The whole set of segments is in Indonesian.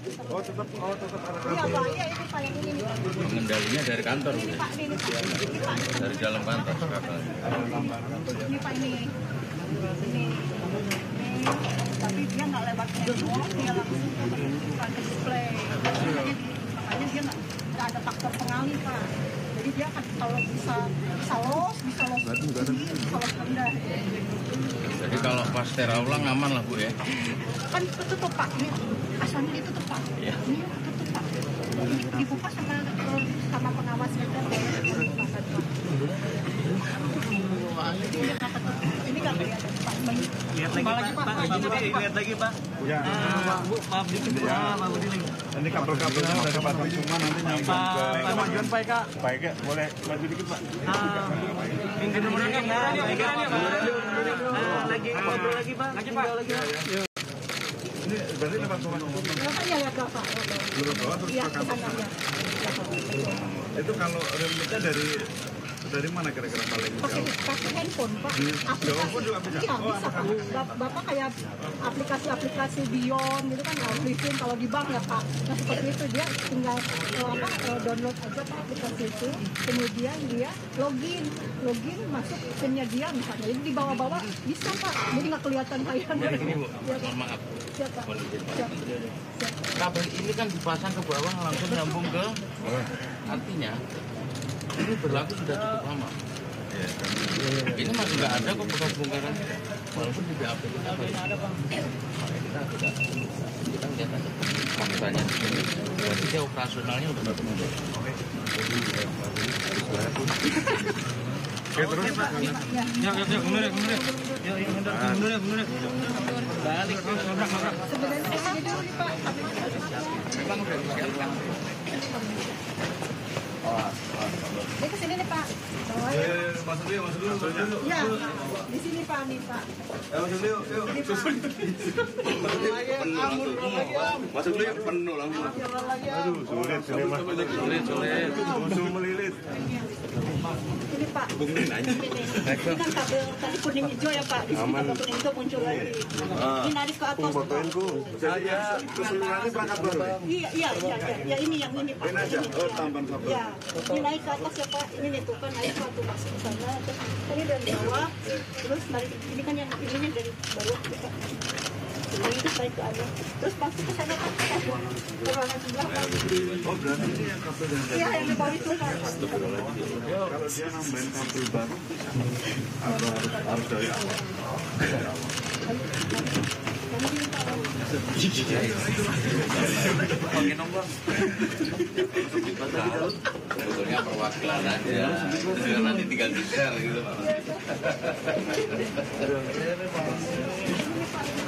Oh tetap ada. Iya Pak, iya ini Pak yang ini. Pengendalinya dari kantor. Ini Pak, ini Pak. Dari dalam kantor kakak. Ini Pak ini. Tapi dia nggak lewat network, dia langsung ke display. Makanya dia nggak ada faktor pengalih Pak. Jadi dia kan kalau bisa los rendah. Jadi kalau pas terawulang aman lah Bu ya? Kan tutup Pak, ini asalnya ditutup Pak. Iya. Ini tutup Pak. Dibuka sama pengawasnya kan. Ini nggak kelihatan Pak. Lihat lagi Pak. Ya. Bu, maaf dikit Bu. Maaf dikit. Ini kabel-kabelnya udah kepasang semua nanti nyambung ke kemajuan Pak Kak. Baik ya, boleh maju dikit Pak. Minggu nomornya lagi ngobrol lagi Pak. Lagi Pak. Ini berarti lewat bawah. Iya ya Pak. Iya, itu kalau remote-nya dari mana kira-kira paling jauh? Pakai handphone Pak. Handphone juga bisa? Iya bisa Pak. Bapak kayak aplikasi-aplikasi Beyond gitu kan living kalau di bank ya Pak. Nah seperti itu dia tinggal download aja Pak aplikasi itu. Kemudian dia login masuk pinnya dia misalnya. Jadi dibawa-bawa bisa Pak. Jadi nggak kelihatan kayak. Ini Bu, mohon maaf. Siapa? Kabel ini kan dipasang ke bawah langsung nyambung ke artinya ini berlaku sudah cukup lama. Ini masih nggak ada kok bekas bongkaran. Walaupun di BAP kita ada Bang. Kita lihat aja faktanya di sini. Berarti dia operasionalnya udah berkembang. Oke terus. Ya, mundur. Balik. Sebenarnya ini dulu nih Pak. Memang udah disiapkan. Dia kesini nih Pak. Masuk dulu. Iya, di sini Pak nih Pak. Masuk dulu, yuk. Masuk dulu, penuh langsung. Aduh, sulit. Musuh melilit. Ini Pak. Ini kan kabel tadi kuning hijau ya Pak. Di sini kabel kuning hijau muncul lagi. Ini narik ke atas. Saya keseluruhannya perangkat baru. Iya, ini yang ini Pak. Ini aja, tambahan kabel. Iya, ini naik ke atas ya Pak. Ini nih tuh kan naik satu masuk ke sana. Terus ini dari bawah. Terus narik ini kan yang ininya dari bawah juga. Ini naik ke atas. Terus masuk ke sana Pak. Ke ruangan sebelah Pak. Oh berarti ini yang kabel yang Iya, yang di bawah itu Pak. kalau dia nambahin kabel baru harus dari awal. Pakai nomor. Sebetulnya perwakilan aja. Nanti tinggal di-share gitu.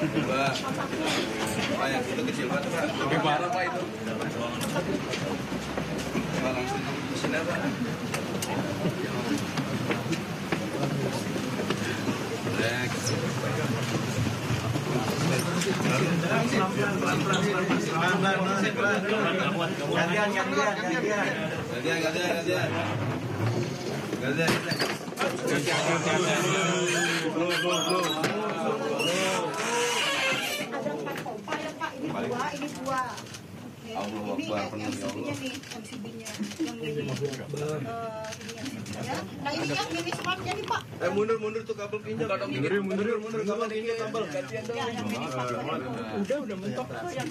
Pak, Pak yang itu kecil banget Pak. Lebih parah Pak itu. Pak langsung ke sini Pak. Ini dua. Allah Ini Akbar, penuh ya Allah. nih, MCB-nya yang ini. Ini ya. Nah ini yang mini smartnya nih Pak. Mundur tuh kabel pinjam. Mundur kabel pinjam kabel. Ya, yang mini smart. Udah mentok tuh yang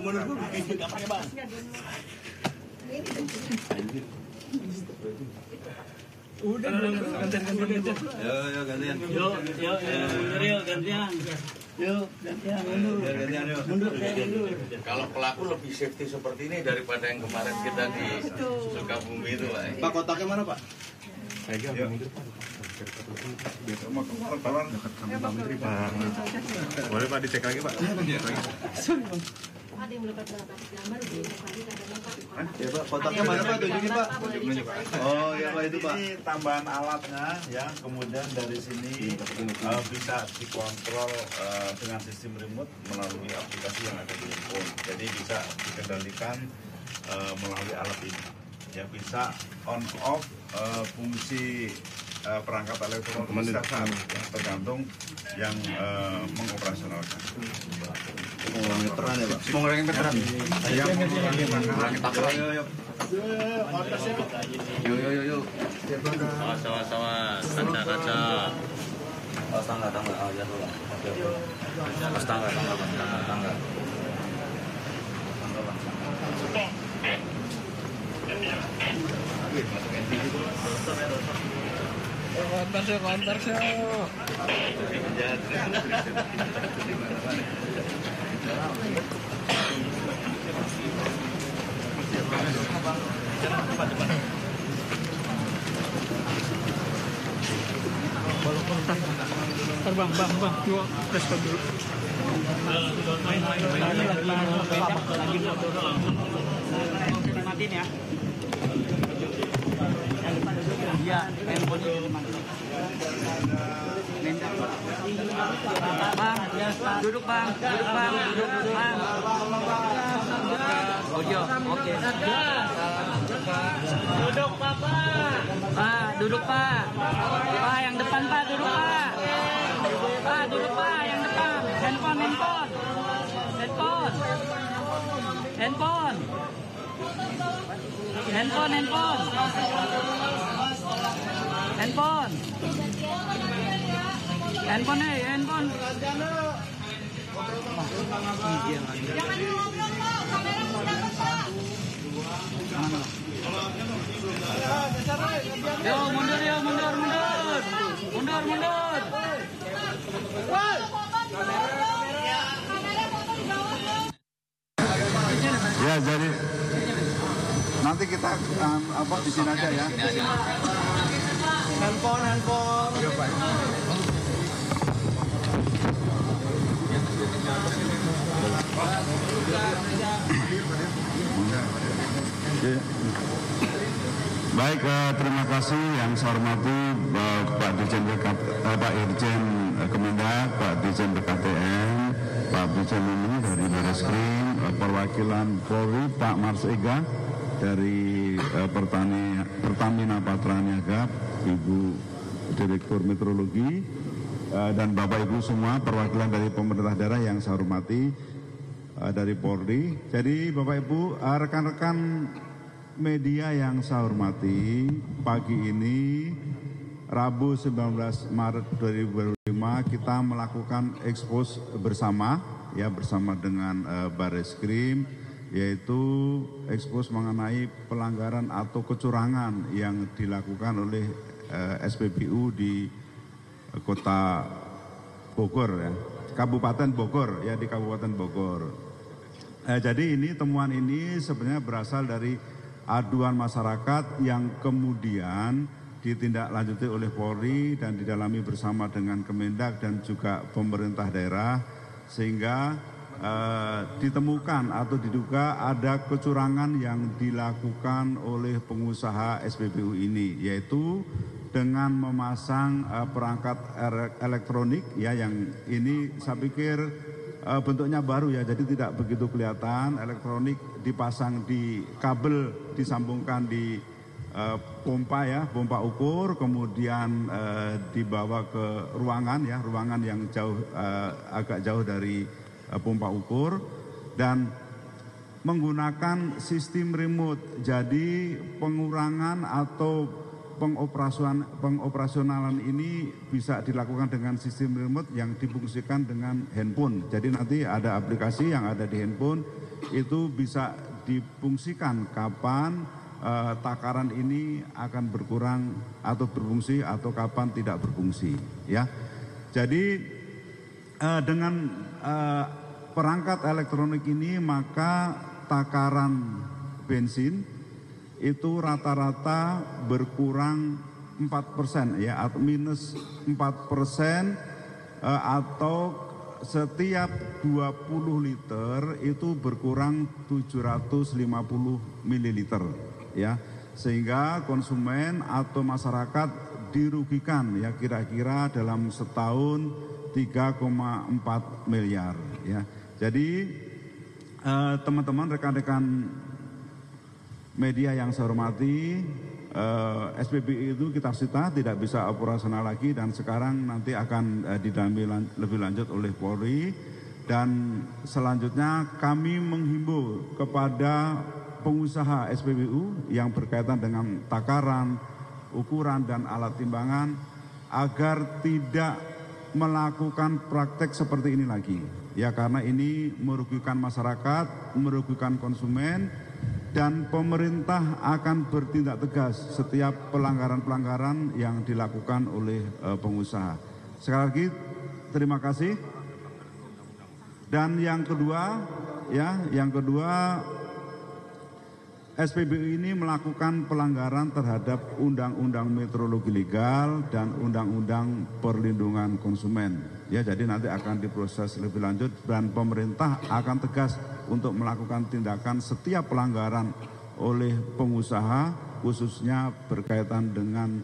Mundur. nggak pakai Bang. Ini Udah gantian. Yo gantian. Mundur. Kalau pelaku lebih safety seperti ini daripada yang kemarin kita di Sukabumi itu Pak. Pak kotaknya mana Pak? Boleh Pak dicek lagi Pak. ada yang dapat berapa gambar di Pak. Ya Pak, kotaknya mana Pak? Tunjukin Pak. Oh ya Pak itu Pak. Ini tambahan alatnya ya. Kemudian dari sini bisa dikontrol dengan sistem remote melalui aplikasi yang ada di handphone. Jadi bisa dikendalikan melalui alat ini. Ya bisa on off fungsi perangkat elektronik setiap saat. tergantung yang mengoperasionalkan. Mengurangi meteran ya Pak? Mengurangi meteran. Yuk. Awas. Kaca. Oh, tangga. Oh, ya dulu. Oke. Tangga. Konter show. Bang, yuk respon dulu. Dimatiin ya. Iya, handphonenya dimatiin. Bang, duduk bang. Ojo, oke. Duduk Papa. Duduk Pak. Pak yang depan Pak, duduk Pak. Pak, duduk Pak yang depan. Handphone. Jangan ngobrol Pak, kamera sedang Pak. Yo, mundur. Ya, jadi nanti kita di sini aja ya. Handphone. Iya, Pak. Baik, terima kasih yang saya hormati Pak Dirjen Kemendak, Pak Dirjen BKTN, Pak Dirjen ini dari Bareskrim, perwakilan Polri, Pak Mars Ega dari Pertamina Patraniaga, Ibu Direktur Meteorologi, dan Bapak Ibu semua perwakilan dari pemerintah daerah yang saya hormati dari Polri. Jadi Bapak Ibu, rekan-rekan media yang saya hormati, pagi ini Rabu 19 Maret 2025 kita melakukan ekspos bersama dengan Bareskrim, yaitu ekspos mengenai pelanggaran atau kecurangan yang dilakukan oleh SPBU di Kota Bogor ya, Kabupaten Bogor ya, di Kabupaten Bogor. Jadi temuan ini sebenarnya berasal dari aduan masyarakat yang kemudian ditindaklanjuti oleh Polri dan didalami bersama dengan Kemendak dan juga pemerintah daerah, sehingga ditemukan atau diduga ada kecurangan yang dilakukan oleh pengusaha SPBU ini, yaitu dengan memasang perangkat elektronik ya, yang ini saya pikir bentuknya baru ya, jadi tidak begitu kelihatan. Elektronik dipasang di kabel, disambungkan di pompa ukur, kemudian dibawa ke ruangan yang jauh, agak jauh dari pompa ukur, dan menggunakan sistem remote. Jadi pengurangan atau pengoperasionalan ini bisa dilakukan dengan sistem remote yang difungsikan dengan handphone. Jadi nanti ada aplikasi yang ada di handphone, itu bisa difungsikan kapan takaran ini akan berkurang atau berfungsi, atau kapan tidak berfungsi ya. Jadi dengan perangkat elektronik ini, maka takaran bensin itu rata-rata berkurang 4% ya, atau minus 4%, atau setiap 20 liter itu berkurang 750 mililiter ya, sehingga konsumen atau masyarakat dirugikan ya kira-kira dalam setahun 3,4 miliar ya. Jadi teman-teman, rekan-rekan media yang saya hormati, SPBU itu kita sita, tidak bisa operasional lagi, dan sekarang nanti akan didalami lebih lanjut oleh Polri. Dan selanjutnya kami menghimbau kepada pengusaha SPBU yang berkaitan dengan takaran, ukuran, dan alat timbangan agar tidak melakukan praktek seperti ini lagi. Ya, karena ini merugikan masyarakat, merugikan konsumen, dan pemerintah akan bertindak tegas setiap pelanggaran-pelanggaran yang dilakukan oleh pengusaha. Sekali lagi, terima kasih. Dan yang kedua, SPBU ini melakukan pelanggaran terhadap Undang-Undang Metrologi Legal dan Undang-Undang Perlindungan Konsumen. Ya, jadi nanti akan diproses lebih lanjut dan pemerintah akan tegas untuk melakukan tindakan setiap pelanggaran oleh pengusaha, khususnya berkaitan dengan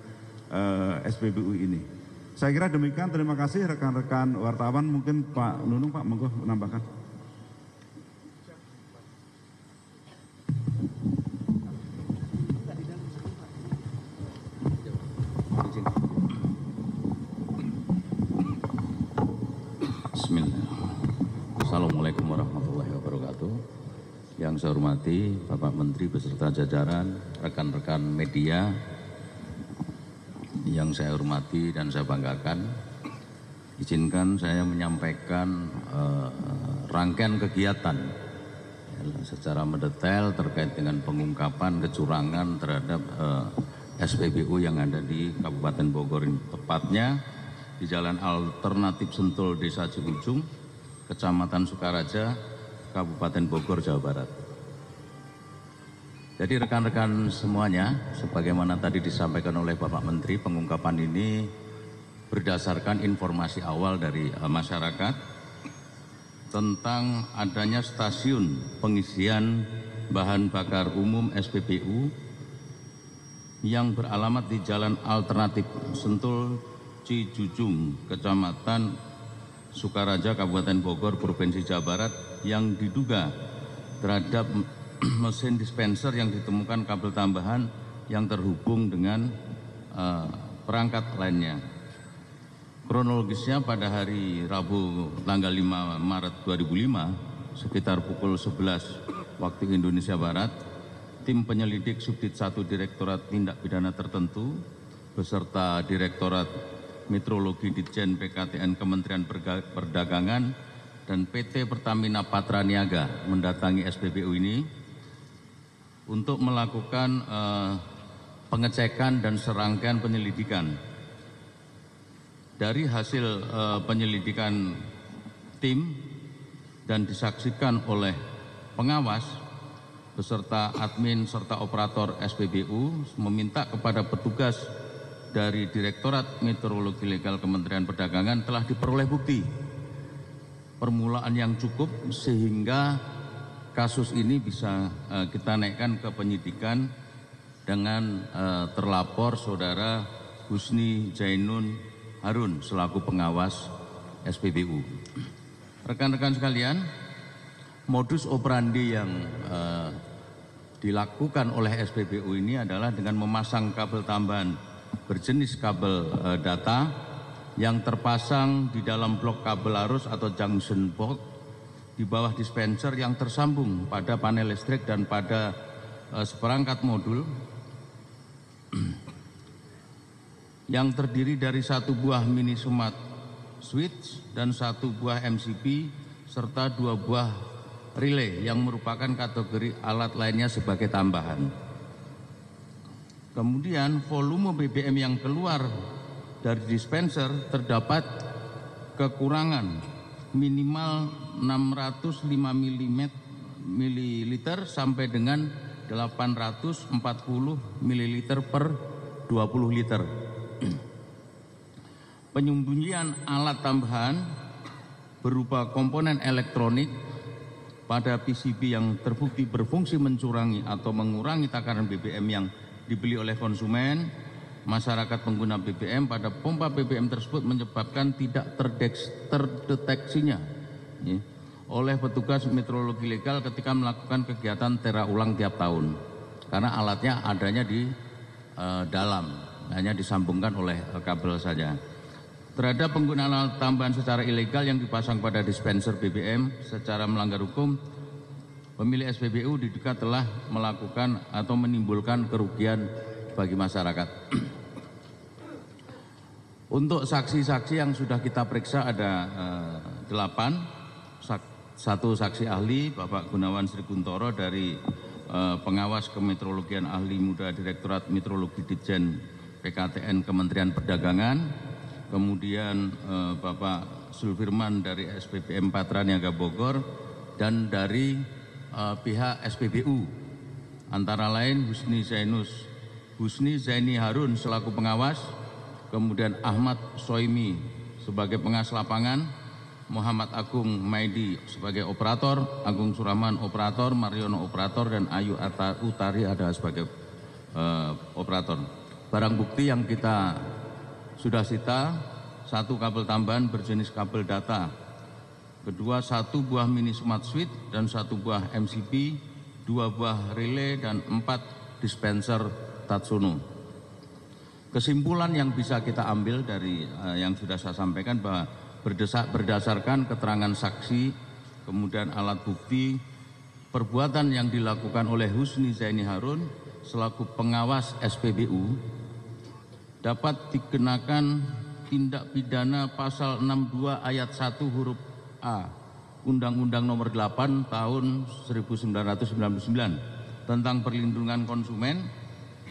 SPBU ini. Saya kira demikian, terima kasih rekan-rekan wartawan. Mungkin Pak Nunung, Pak, monggo menambahkan. Bismillah. Assalamualaikum warahmatullahi wabarakatuh. Yang saya hormati Bapak Menteri beserta jajaran, rekan-rekan media yang saya hormati dan saya banggakan, izinkan saya menyampaikan rangkaian kegiatan secara mendetail terkait dengan pengungkapan kecurangan terhadap SPBU yang ada di Kabupaten Bogor ini, tepatnya di Jalan Alternatif Sentul, Desa Ciujung, Kecamatan Sukaraja, Kabupaten Bogor, Jawa Barat. Jadi rekan-rekan semuanya, sebagaimana tadi disampaikan oleh Bapak Menteri, pengungkapan ini berdasarkan informasi awal dari masyarakat tentang adanya stasiun pengisian bahan bakar umum SPBU yang beralamat di Jalan Alternatif Sentul Ciujung, Kecamatan Sukaraja, Kabupaten Bogor, Provinsi Jawa Barat, yang diduga terhadap mesin dispenser yang ditemukan kabel tambahan yang terhubung dengan perangkat lainnya. Kronologisnya pada hari Rabu tanggal 5 Maret 2005 sekitar pukul 11 waktu Indonesia Barat, tim penyelidik Subdit 1 Direktorat Tindak Pidana Tertentu beserta Direktorat Metrologi Ditjen PKTN Kementerian Perdagangan dan PT Pertamina Patra Niaga mendatangi SPBU ini untuk melakukan pengecekan dan serangkaian penyelidikan. Dari hasil penyelidikan tim dan disaksikan oleh pengawas beserta admin serta operator SPBU meminta kepada petugas dari Direktorat Metrologi Legal Kementerian Perdagangan telah diperoleh bukti permulaan yang cukup sehingga kasus ini bisa kita naikkan ke penyidikan dengan terlapor Saudara Husni Jainun Harun selaku pengawas SPBU. Rekan-rekan sekalian, modus operandi yang dilakukan oleh SPBU ini adalah dengan memasang kabel tambahan berjenis kabel data yang terpasang di dalam blok kabel arus atau junction box di bawah dispenser yang tersambung pada panel listrik dan pada seperangkat modul yang terdiri dari satu buah mini smart switch dan satu buah MCB serta dua buah relay yang merupakan kategori alat lainnya sebagai tambahan. Kemudian volume BBM yang keluar dari dispenser terdapat kekurangan minimal 605 ml sampai dengan 840 ml per 20 liter. Penyembunyian alat tambahan berupa komponen elektronik pada PCB yang terbukti berfungsi mencurangi atau mengurangi takaran BBM yang dibeli oleh konsumen, masyarakat pengguna BBM pada pompa BBM tersebut menyebabkan tidak terdeteksinya oleh petugas metrologi legal ketika melakukan kegiatan tera ulang tiap tahun, karena alatnya adanya di dalam, hanya disambungkan oleh kabel saja. Terhadap penggunaan alat tambahan secara ilegal yang dipasang pada dispenser BBM secara melanggar hukum, pemilik SPBU diduga telah melakukan atau menimbulkan kerugian bagi masyarakat. Untuk saksi-saksi yang sudah kita periksa ada 8, satu saksi ahli Bapak Gunawan Sri Kuntoro dari pengawas kemeteorologian ahli muda Direktorat Meteorologi Ditjen PKTN Kementerian Perdagangan. Kemudian Bapak Sulfirman dari SPBM Patra Niaga Bogor dan dari pihak SPBU antara lain Husni Zaini Harun selaku pengawas, kemudian Ahmad Soimi sebagai pengawas lapangan, Muhammad Agung Maidi sebagai operator, Agung Surahman operator, Mariono operator, dan Ayu Utari ada sebagai operator. Barang bukti yang kita sudah sita, 1 kabel tambahan berjenis kabel data, kedua 1 buah mini smart switch dan 1 buah MCB, 2 buah relay dan 4 dispenser Tatsuno. Kesimpulan yang bisa kita ambil dari yang sudah saya sampaikan bahwa berdasarkan keterangan saksi, kemudian alat bukti, perbuatan yang dilakukan oleh Husni Zaini Harun selaku pengawas SPBU dapat dikenakan tindak pidana pasal 62 ayat 1 huruf A Undang-Undang Nomor 8 Tahun 1999 tentang perlindungan konsumen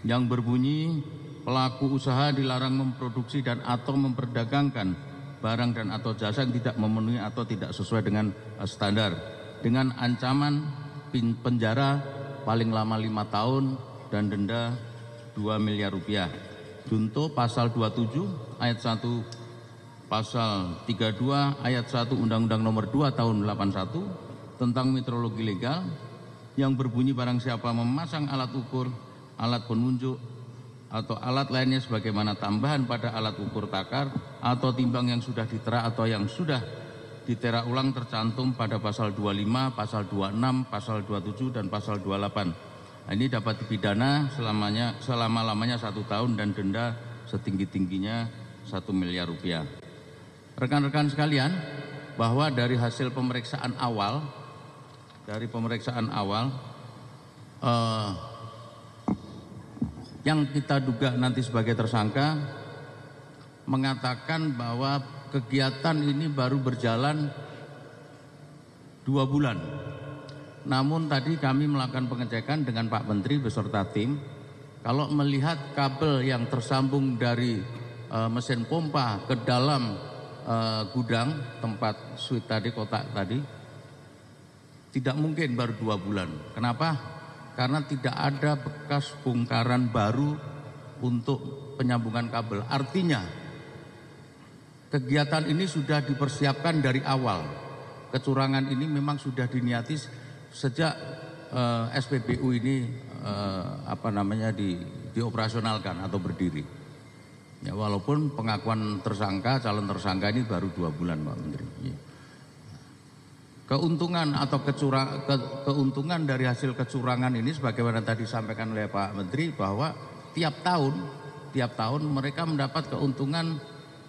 yang berbunyi pelaku usaha dilarang memproduksi dan atau memperdagangkan barang dan atau jasa yang tidak memenuhi atau tidak sesuai dengan standar dengan ancaman penjara paling lama 5 tahun dan denda 2 miliar rupiah. Junto pasal 27 ayat 1 pasal 32 ayat 1 Undang-Undang Nomor 2 Tahun 81 tentang meteorologi legal yang berbunyi barang siapa memasang alat ukur, alat penunjuk atau alat lainnya sebagaimana tambahan pada alat ukur takar atau timbang yang sudah ditera atau yang sudah ditera ulang tercantum pada pasal 25, pasal 26, pasal 27 dan pasal 28. Ini dapat dipidana selama-lamanya 1 tahun dan denda setinggi-tingginya 1 miliar rupiah. Rekan-rekan sekalian, bahwa dari hasil pemeriksaan awal, yang kita duga nanti sebagai tersangka mengatakan bahwa kegiatan ini baru berjalan 2 bulan. Namun tadi kami melakukan pengecekan dengan Pak Menteri beserta tim. Kalau melihat kabel yang tersambung dari mesin pompa ke dalam gudang tempat suite tadi, kotak tadi, tidak mungkin baru 2 bulan. Kenapa? Karena tidak ada bekas bongkaran baru untuk penyambungan kabel. Artinya kegiatan ini sudah dipersiapkan dari awal. Kecurangan ini memang sudah diniati sejak SPBU ini dioperasionalkan atau berdiri. Ya, walaupun pengakuan tersangka, calon tersangka ini baru 2 bulan, Pak Menteri. Ya. Keuntungan atau keuntungan dari hasil kecurangan ini sebagaimana tadi disampaikan oleh Pak Menteri bahwa tiap tahun mereka mendapat keuntungan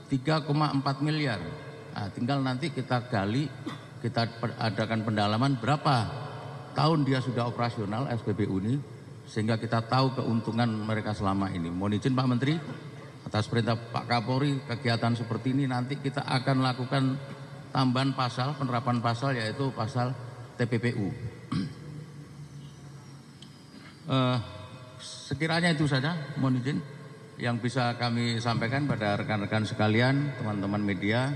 3,4 miliar. Nah, tinggal nanti kita gali, kita adakan pendalaman berapa tahun dia sudah operasional SPBU ini sehingga kita tahu keuntungan mereka selama ini. Mohon izin Pak Menteri, atas perintah Pak Kapolri, kegiatan seperti ini nanti kita akan lakukan tambahan pasal, penerapan pasal yaitu pasal TPPU. Sekiranya itu saja, mohon izin yang bisa kami sampaikan pada rekan-rekan sekalian, teman-teman media.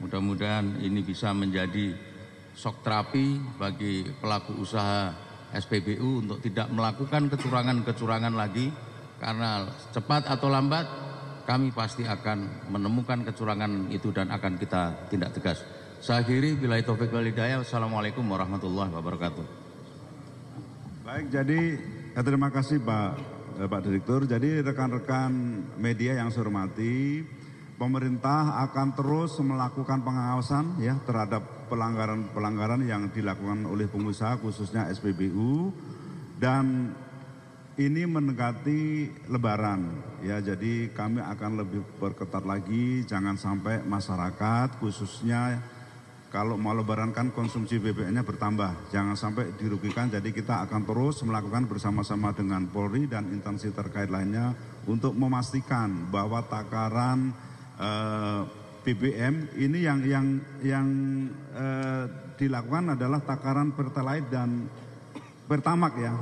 Mudah-mudahan ini bisa menjadi shock terapi bagi pelaku usaha SPBU untuk tidak melakukan kecurangan-kecurangan lagi, karena cepat atau lambat kami pasti akan menemukan kecurangan itu dan akan kita tindak tegas. Saya akhiri, billahi taufiq wal hidayah. Wassalamualaikum warahmatullahi wabarakatuh. Baik, jadi terima kasih Pak Direktur. Jadi rekan-rekan media yang saya hormati, pemerintah akan terus melakukan pengawasan ya terhadap pelanggaran-pelanggaran yang dilakukan oleh pengusaha khususnya SPBU, dan ini mendekati Lebaran, ya. Jadi kami akan lebih berketat lagi, jangan sampai masyarakat khususnya kalau mau Lebaran kan konsumsi BBM-nya bertambah, jangan sampai dirugikan. Jadi kita akan terus melakukan bersama-sama dengan Polri dan instansi terkait lainnya untuk memastikan bahwa takaran BBM ini yang dilakukan adalah takaran Pertalite dan Pertamax, ya,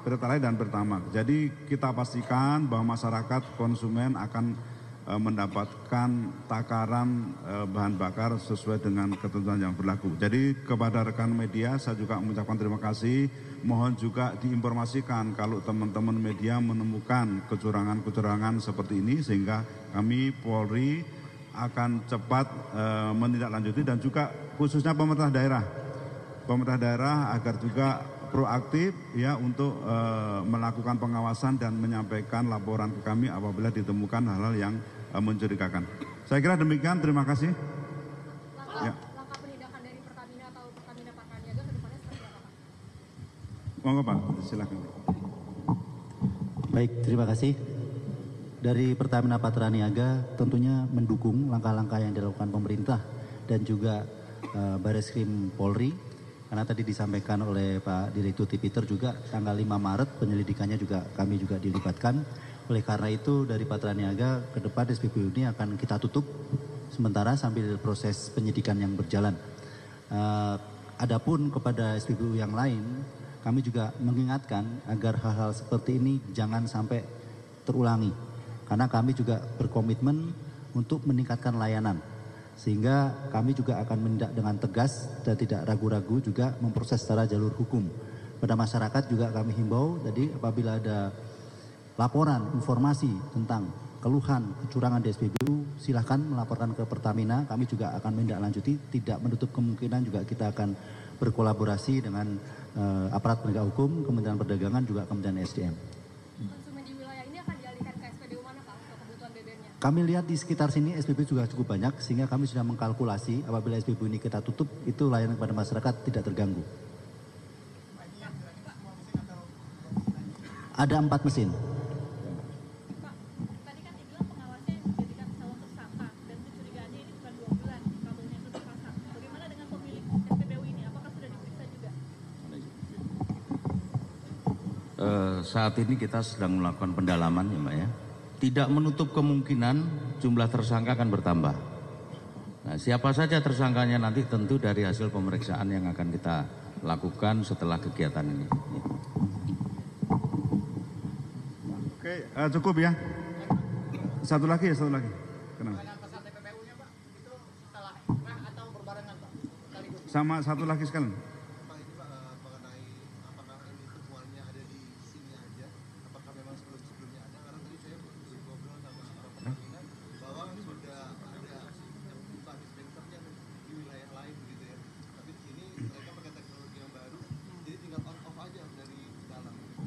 Pertalite dan Pertamax. Jadi kita pastikan bahwa masyarakat konsumen akan mendapatkan takaran bahan bakar sesuai dengan ketentuan yang berlaku. Jadi kepada rekan media saya juga mengucapkan terima kasih. Mohon juga diinformasikan kalau teman-teman media menemukan kecurangan-kecurangan seperti ini, sehingga kami Polri akan cepat menindaklanjuti, dan juga khususnya pemerintah daerah agar juga proaktif, ya, untuk melakukan pengawasan dan menyampaikan laporan ke kami apabila ditemukan hal-hal yang mencurigakan. Saya kira demikian, terima kasih. Langkah penindakan dari Pertamina atau Pertamina Patraniaga ke depannya seperti apa, Pak? Monggo Pak, silakan. Baik, terima kasih. Dari Pertamina Patraniaga tentunya mendukung langkah-langkah yang dilakukan pemerintah dan juga Bareskrim Polri, karena tadi disampaikan oleh Pak Direktur Tipiter juga tanggal 5 Maret penyelidikannya juga kami juga dilibatkan. Oleh karena itu dari Patraniaga ke depan SPBU ini akan kita tutup sementara sambil proses penyidikan yang berjalan. Adapun kepada SPBU yang lain, kami juga mengingatkan agar hal-hal seperti ini jangan sampai terulangi. Karena kami juga berkomitmen untuk meningkatkan layanan. Sehingga kami juga akan menindak dengan tegas dan tidak ragu-ragu juga memproses secara jalur hukum. Pada masyarakat juga kami himbau, jadi apabila ada laporan, informasi tentang keluhan, kecurangan di SPBU, silahkan melaporkan ke Pertamina. Kami juga akan menindaklanjuti, tidak menutup kemungkinan juga kita akan berkolaborasi dengan aparat penegak hukum, Kementerian Perdagangan, juga Kementerian SDM. Konsumen di wilayah ini akan dialihkan ke SPBU mana, Pak, untuk kebutuhan BBM-nya? Kami lihat di sekitar sini SPBU juga cukup banyak, sehingga kami sudah mengkalkulasi apabila SPBU ini kita tutup, itu layanan kepada masyarakat tidak terganggu. Ada 4 mesin. Saat ini kita sedang melakukan pendalaman, ya Mbak, ya. Tidak menutup kemungkinan jumlah tersangka akan bertambah. Nah, siapa saja tersangkanya nanti tentu dari hasil pemeriksaan yang akan kita lakukan setelah kegiatan ini. Oke, cukup ya. Satu lagi. Kenapa? Sama satu lagi sekalian.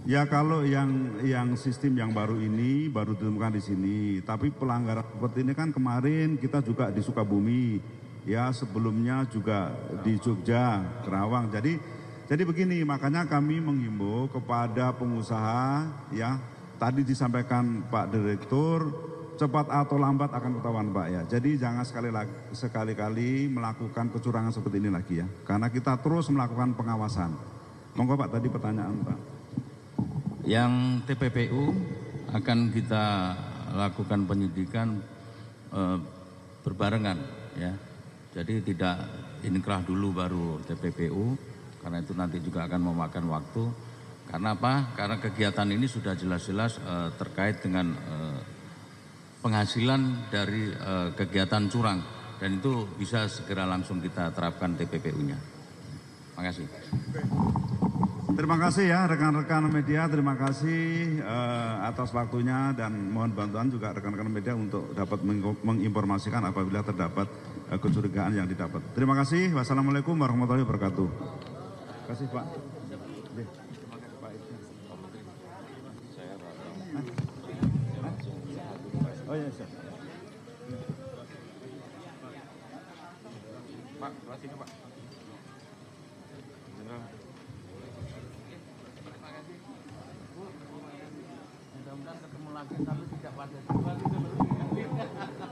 Ya, kalau yang sistem yang baru ini baru ditemukan di sini, tapi pelanggaran seperti ini kan kemarin kita juga di Sukabumi, ya, sebelumnya juga di Jogja, Kerawang. Jadi begini, makanya kami menghimbau kepada pengusaha, ya, tadi disampaikan Pak Direktur, cepat atau lambat akan ketahuan, Pak, ya. Jadi jangan sekali-kali melakukan kecurangan seperti ini lagi, ya, karena kita terus melakukan pengawasan. Monggo Pak, tadi pertanyaan Pak. Yang TPPU akan kita lakukan penyidikan berbarengan, ya. Jadi tidak inkrah dulu baru TPPU, karena itu nanti juga akan memakan waktu. Karena apa? Karena kegiatan ini sudah jelas-jelas terkait dengan penghasilan dari kegiatan curang, dan itu bisa segera langsung kita terapkan TPPU-nya. Terima kasih. Terima kasih ya rekan-rekan media, terima kasih atas waktunya, dan mohon bantuan juga rekan-rekan media untuk dapat menginformasikan apabila terdapat kecurigaan yang didapat. Terima kasih. Wassalamualaikum warahmatullahi wabarakatuh. Terima kasih Pak. Oh iya, siap. Pak, sini Pak. lagi tapi tidak pada dua gitu.